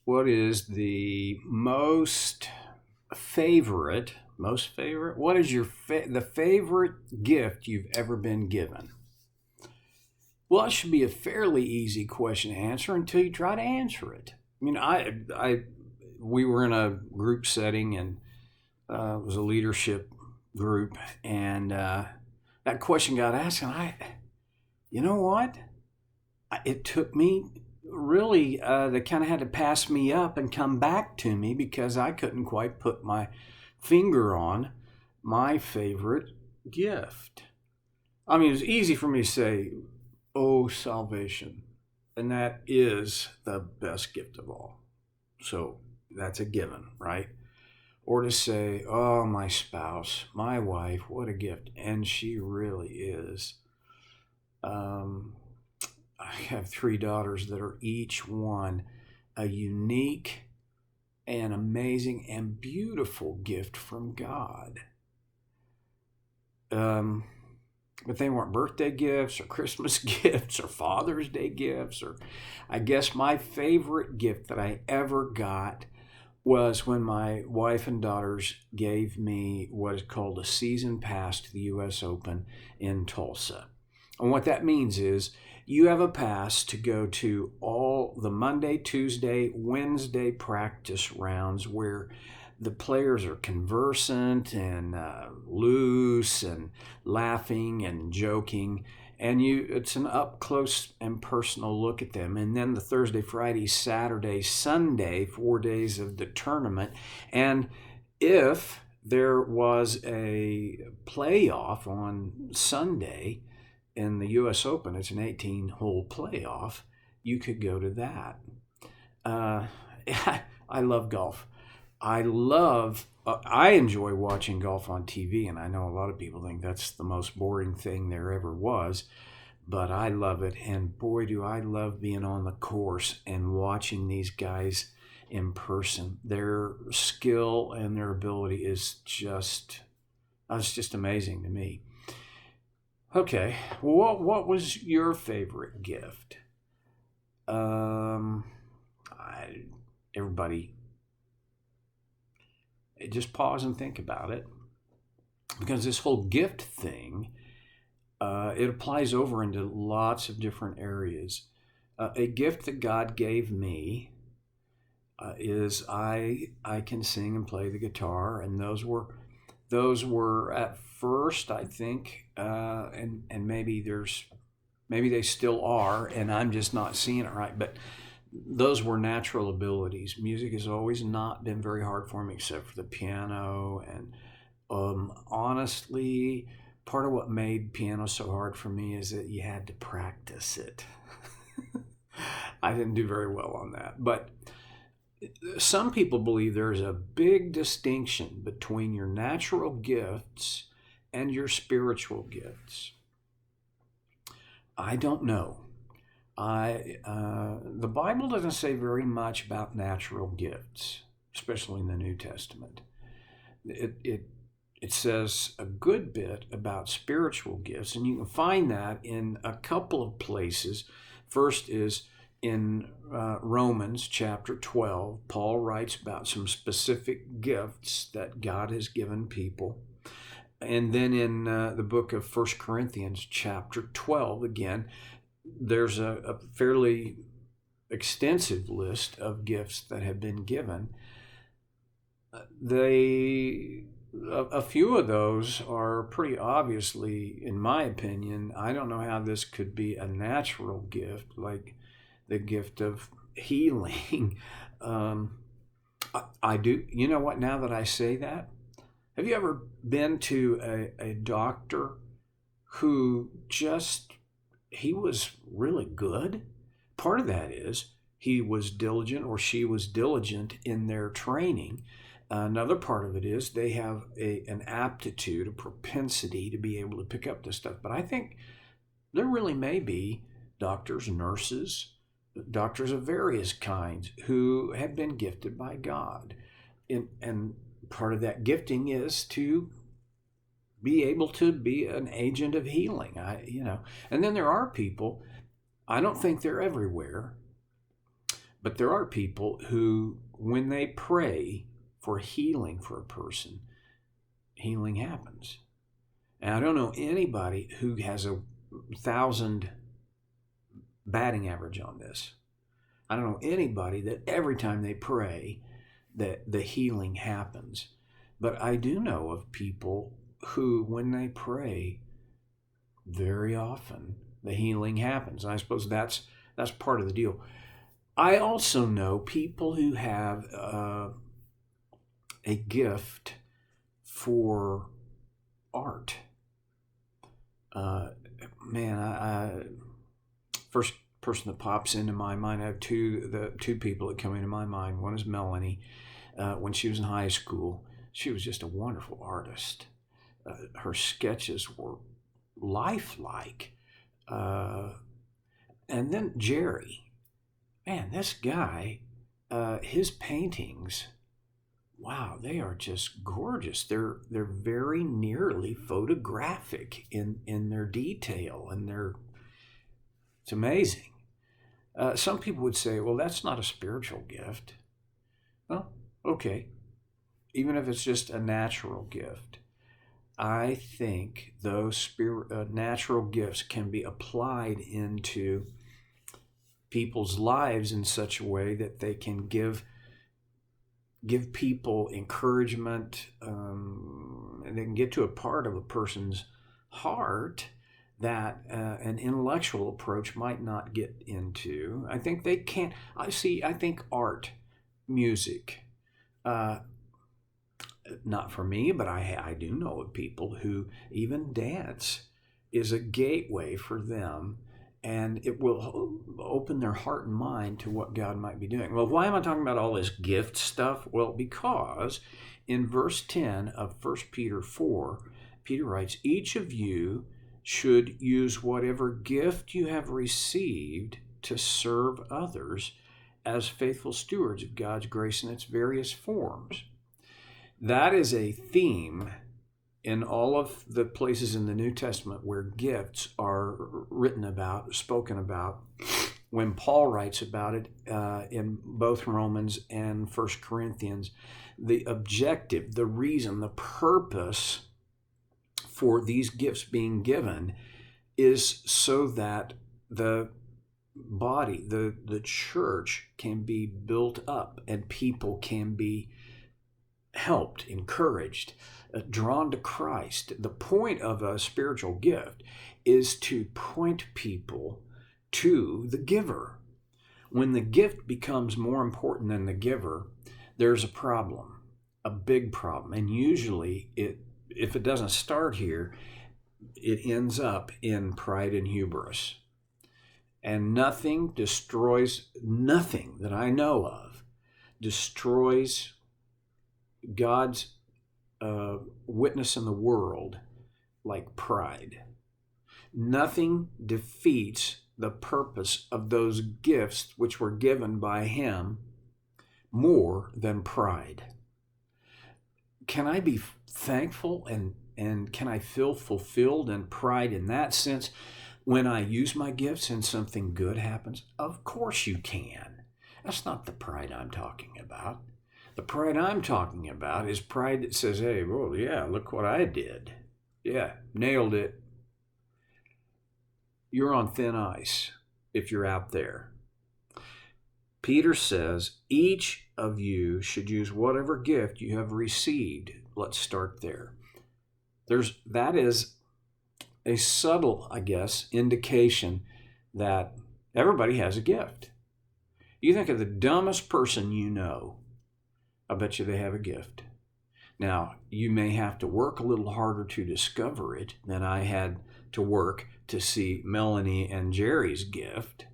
what is the most favorite? What is the favorite gift you've ever been given? Well, it should be a fairly easy question to answer until you try to answer it. I mean, we were in a group setting, and it was a leadership group, and that question got asked, and you know what? It took me really, they kind of had to pass me up and come back to me because I couldn't quite put my finger on my favorite gift. I mean, it's easy for me to say, oh, salvation. And that is the best gift of all. So that's a given, right? Or to say, oh, my spouse, my wife, what a gift. And she really is. I have three daughters that are each one a unique and amazing and beautiful gift from God. But they weren't birthday gifts or Christmas gifts or Father's Day gifts. Or I guess my favorite gift that I ever got was when my wife and daughters gave me what is called a season pass to the U.S. Open in Tulsa. And what that means is you have a pass to go to all the Monday, Tuesday, Wednesday practice rounds where the players are conversant and loose and laughing and joking. And it's an up close and personal look at them. And then the Thursday, Friday, Saturday, Sunday, 4 days of the tournament. And if there was a playoff on Sunday in the U.S. Open, it's an 18-hole playoff, you could go to that. I love golf. I enjoy watching golf on TV, and I know a lot of people think that's the most boring thing there ever was, but I love it, and boy, do I love being on the course and watching these guys in person. Their skill and their ability is it's just amazing to me. Okay, well, what was your favorite gift? Everybody, just pause and think about it, because this whole gift thing, it applies over into lots of different areas. A gift that God gave me is I can sing and play the guitar, and those were at first, I think, and maybe they still are, and I'm just not seeing it right, but those were natural abilities. Music has always not been very hard for me, except for the piano. And honestly, part of what made piano so hard for me is that you had to practice it. I didn't do very well on that. But some people believe there's a big distinction between your natural gifts and your spiritual gifts. I don't know. The Bible doesn't say very much about natural gifts, especially in the New Testament. It says a good bit about spiritual gifts, and you can find that in a couple of places. First is in Romans chapter 12. Paul writes about some specific gifts that God has given people. And then in the book of 1 Corinthians chapter 12, again, there's a fairly extensive list of gifts that have been given. A few of those are pretty obviously, in my opinion, I don't know how this could be a natural gift, like the gift of healing. I do, you know what, now that I say that, have you ever been to a doctor who he was really good? Part of that is he was diligent, or she was diligent in their training. Another part of it is they have an aptitude, a propensity to be able to pick up this stuff. But I think there really may be doctors, nurses, doctors of various kinds who have been gifted by God. And part of that gifting is to be able to be an agent of healing. And then there are people, I don't think they're everywhere, But there are people who, when they pray for healing for a person, healing happens. And I don't know anybody who has 1,000 batting average on this. I don't know anybody that every time they pray that the healing happens. But I do know of people who, when they pray, very often the healing happens. And I suppose that's part of the deal. I also know people who have a gift for art. First person that pops into my mind, I have two people that come into my mind. One is Melanie. When she was in high school, she was just a wonderful artist. Her sketches were lifelike. And then Jerry, man, this guy, his paintings, wow, they are just gorgeous. They're very nearly photographic in their detail, and it's amazing. Some people would say, well, that's not a spiritual gift. Well, okay. Even if it's just a natural gift, I think those natural gifts can be applied into people's lives in such a way that they can give people encouragement, and they can get to a part of a person's heart that an intellectual approach might not get into. I think they can't. I think art, music, not for me, but I do know of people who even dance is a gateway for them, and it will open their heart and mind to what God might be doing. Well, why am I talking about all this gift stuff? Well, because in verse 10 of 1 Peter 4, Peter writes, each of you should use whatever gift you have received to serve others as faithful stewards of God's grace in its various forms. That is a theme in all of the places in the New Testament where gifts are written about, spoken about. When Paul writes about it in both Romans and 1 Corinthians, the objective, the reason, the purpose for these gifts being given is so that the body, the church, can be built up and people can be helped, encouraged, drawn to Christ. The point of a spiritual gift is to point people to the giver. When the gift becomes more important than the giver, there's a problem, a big problem. And usually, if it doesn't start here, it ends up in pride and hubris. And nothing that I know of destroys God's witness in the world like pride. Nothing defeats the purpose of those gifts which were given by Him more than pride. Can I be thankful and can I feel fulfilled in pride in that sense when I use my gifts and something good happens? Of course you can. That's not the pride I'm talking about. The pride I'm talking about is pride that says, hey, well, yeah, look what I did. Yeah, nailed it. You're on thin ice if you're out there. Peter says, each of you should use whatever gift you have received. Let's start there. That is a subtle, I guess, indication that everybody has a gift. You think of the dumbest person you know, I bet you they have a gift. Now, you may have to work a little harder to discover it than I had to work to see Melanie and Jerry's gift.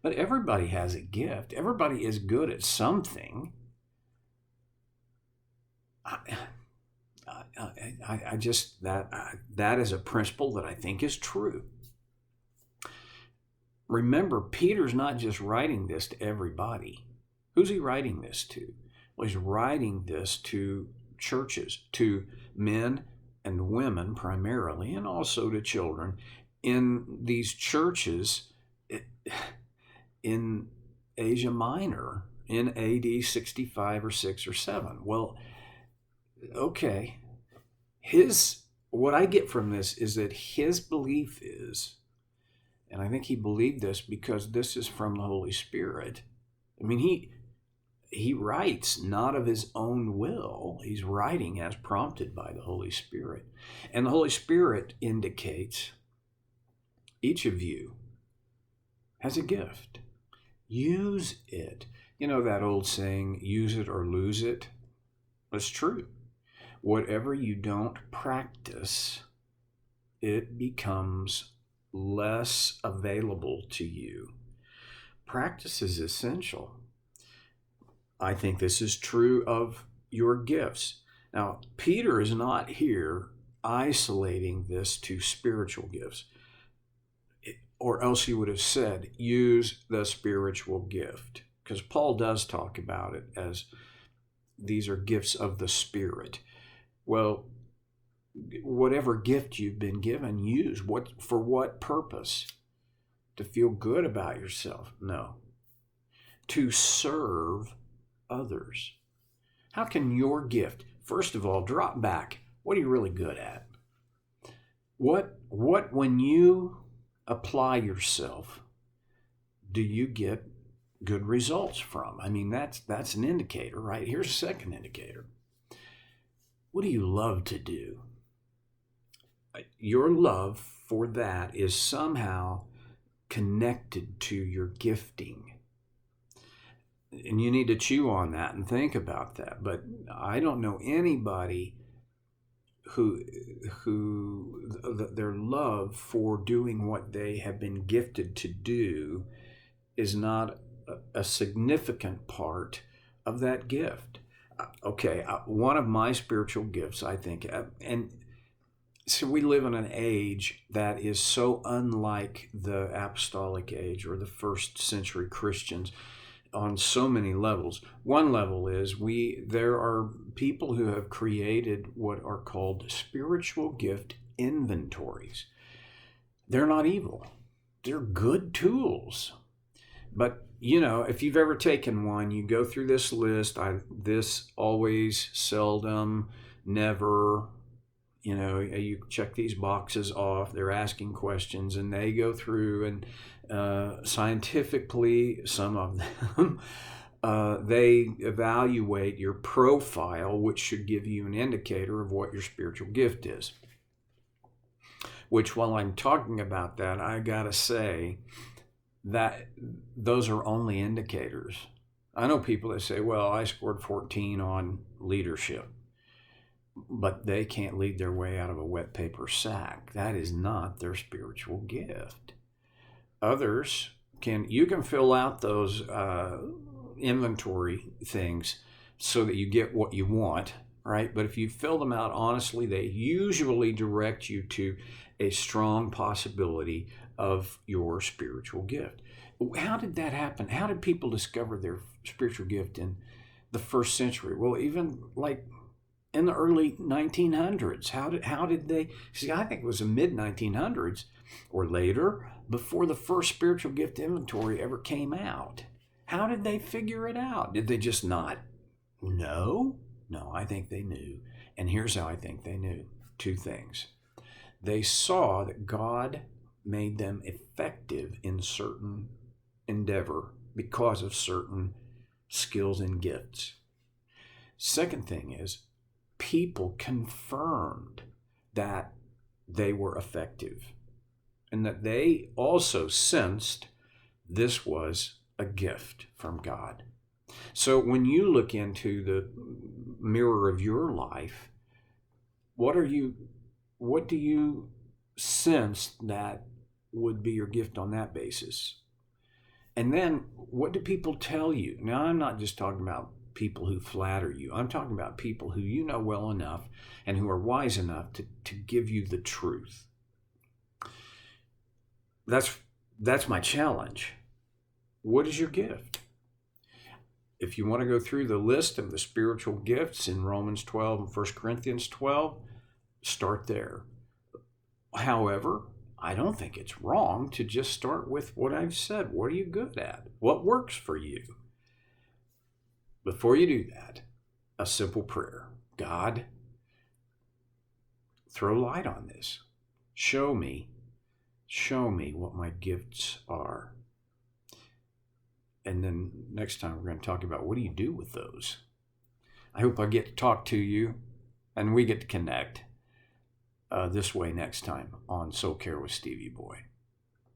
But everybody has a gift. Everybody is good at something. That is a principle that I think is true. Remember, Peter's not just writing this to everybody. Who's he writing this to? Well, he's writing this to churches, to men and women primarily, and also to children. In these churches, in Asia Minor in AD 65 or 6 or 7. Well, okay. What I get from this is that his belief is, and I think he believed this because this is from the Holy Spirit. I mean, he writes not of his own will. He's writing as prompted by the Holy Spirit. And the Holy Spirit indicates each of you has a gift. Use it. You know that old saying, use it or lose it? That's true. Whatever you don't practice, it becomes less available to you. Practice is essential. I think this is true of your gifts. Now, Peter is not here isolating this to spiritual gifts, or else he would have said, use the spiritual gift, because Paul does talk about it as these are gifts of the Spirit. Well, whatever gift you've been given, use. For what purpose? To feel good about yourself? No. To serve others. How can your gift, first of all, drop back? What are you really good at? What when you apply yourself, do you get good results from? I mean, that's an indicator, right? Here's a second indicator. What do you love to do? Your love for that is somehow connected to your gifting. And you need to chew on that and think about that. But I don't know anybody who their love for doing what they have been gifted to do is not a significant part of that gift. Okay, one of my spiritual gifts, I think, and so we live in an age that is so unlike the apostolic age or the first century Christians on so many levels. One level is there are people who have created what are called spiritual gift inventories. They're not evil. They're good tools. But, you know, if you've ever taken one, you go through this list, this, always, seldom, never, you know, you check these boxes off, they're asking questions, and they go through and scientifically, some of them, they evaluate your profile, which should give you an indicator of what your spiritual gift is. Which, while I'm talking about that, I gotta say that those are only indicators. I know people that say, well, I scored 14 on leadership, but they can't lead their way out of a wet paper sack. That is not their spiritual gift. Others you can fill out those inventory things so that you get what you want, right? But if you fill them out honestly, they usually direct you to a strong possibility of your spiritual gift. How did that happen? How did people discover their spiritual gift in the first century? Well, even like in the early 1900s, how did they see? I think it was the mid 1900s or later before the first spiritual gift inventory ever came out. How did they figure it out? Did they just not know? No, I think they knew. And here's how I think they knew. Two things. They saw that God made them effective in certain endeavor because of certain skills and gifts. Second thing is, people confirmed that they were effective and that they also sensed this was a gift from God. So when you look into the mirror of your life, what do you sense that would be your gift on that basis? And then what do people tell you? Now, I'm not just talking about people who flatter you. I'm talking about people who you know well enough and who are wise enough to give you the truth. That's my challenge. What is your gift? If you want to go through the list of the spiritual gifts in Romans 12 and 1 Corinthians 12, start there. However, I don't think it's wrong to just start with what I've said. What are you good at? What works for you? Before you do that, a simple prayer. God, throw light on this. Show me what my gifts are. And then next time we're going to talk about what do you do with those. I hope I get to talk to you and we get to connect this way next time on Soul Care with Stevie Boy.